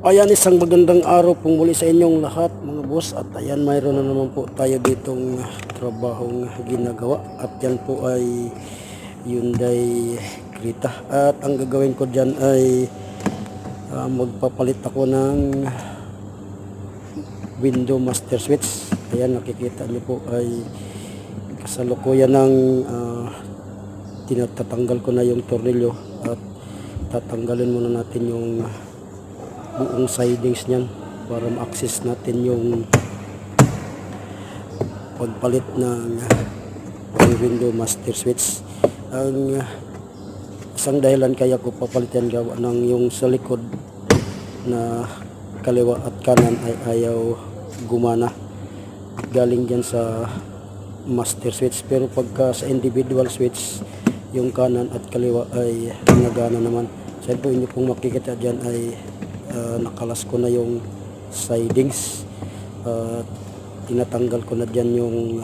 Ayan, isang magandang araw pong muli sa inyong lahat mga boss. At ayan, mayroon na naman po tayo ditong trabahong ginagawa. At yan po ay Hyundai Creta. At ang gagawin ko dyan ay magpapalit ako ng window master switch. Ayan, nakikita niyo po ay kasalukuyan ng tinatatanggal ko na yung tornilyo. At tatanggalin muna natin yung buong sidings niyan para ma-access natin yung pagpalit ng window master switch. Ang isang dahilan kaya ko papalitan gawa ng yung sa likod na kaliwa at kanan ay ayaw gumana galing dyan sa master switch, pero pagka sa individual switch yung kanan at kaliwa ay nagana naman. Sa po inyo pong makikita dyan ay nakalas ko na yung sidings at tinatanggal ko na dyan yung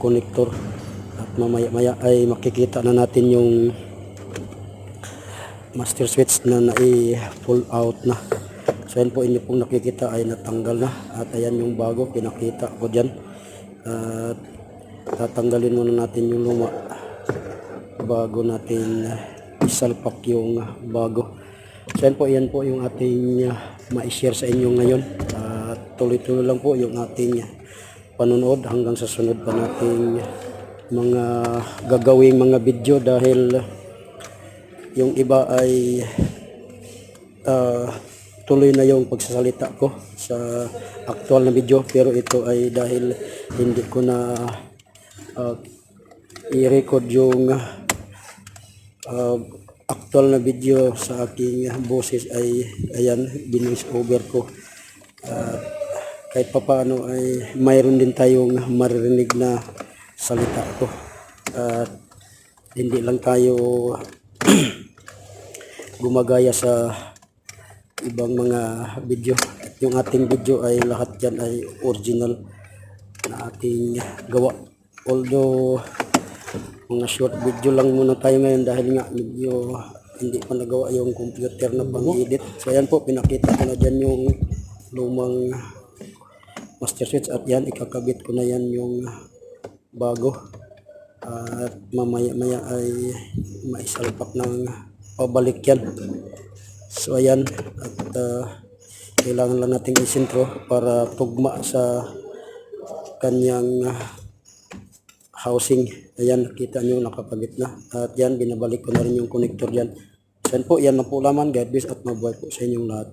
connector at mamaya maya ay makikita na natin yung master switch na pull out na. So yan po inyo pong nakikita ay natanggal na at ayan yung bago pinakita ko dyan. At tatanggalin muna natin yung luma bago natin isalpak yung bago. So yan po yung ating ma-share sa inyo ngayon. Tuloy-tuloy lang po yung ating panonood hanggang sa sunod pa nating mga gagawing mga video, dahil yung iba ay tuloy na yung pagsasalita ko sa actual na video, pero ito ay dahil hindi ko na i-record yung actual na video sa aking boses, ay ayan, binis over ko. Kahit papaano ay mayroon din tayong maririnig na salita ko at hindi lang tayo gumagaya sa ibang mga video. At yung ating video ay lahat dyan ay original na ating gawa, although mga short video lang muna tayo ngayon dahil nga medyo hindi pa nagawa yung computer na pang-edit. So ayan po, pinakita ko na dyan yung lumang master switch at yan, ikakabit ko na yan yung bago at mamaya maya ay maisalpak ng pabalik yan. So ayan, at kailangan lang natin isintro para tugma sa kanyang housing. Ayan, nakita nyo nakapagit na at yan, binabalik ko na rin yung connector dyan. Yan po, yan na po laman. God bless at mabuhay po sa inyong lahat.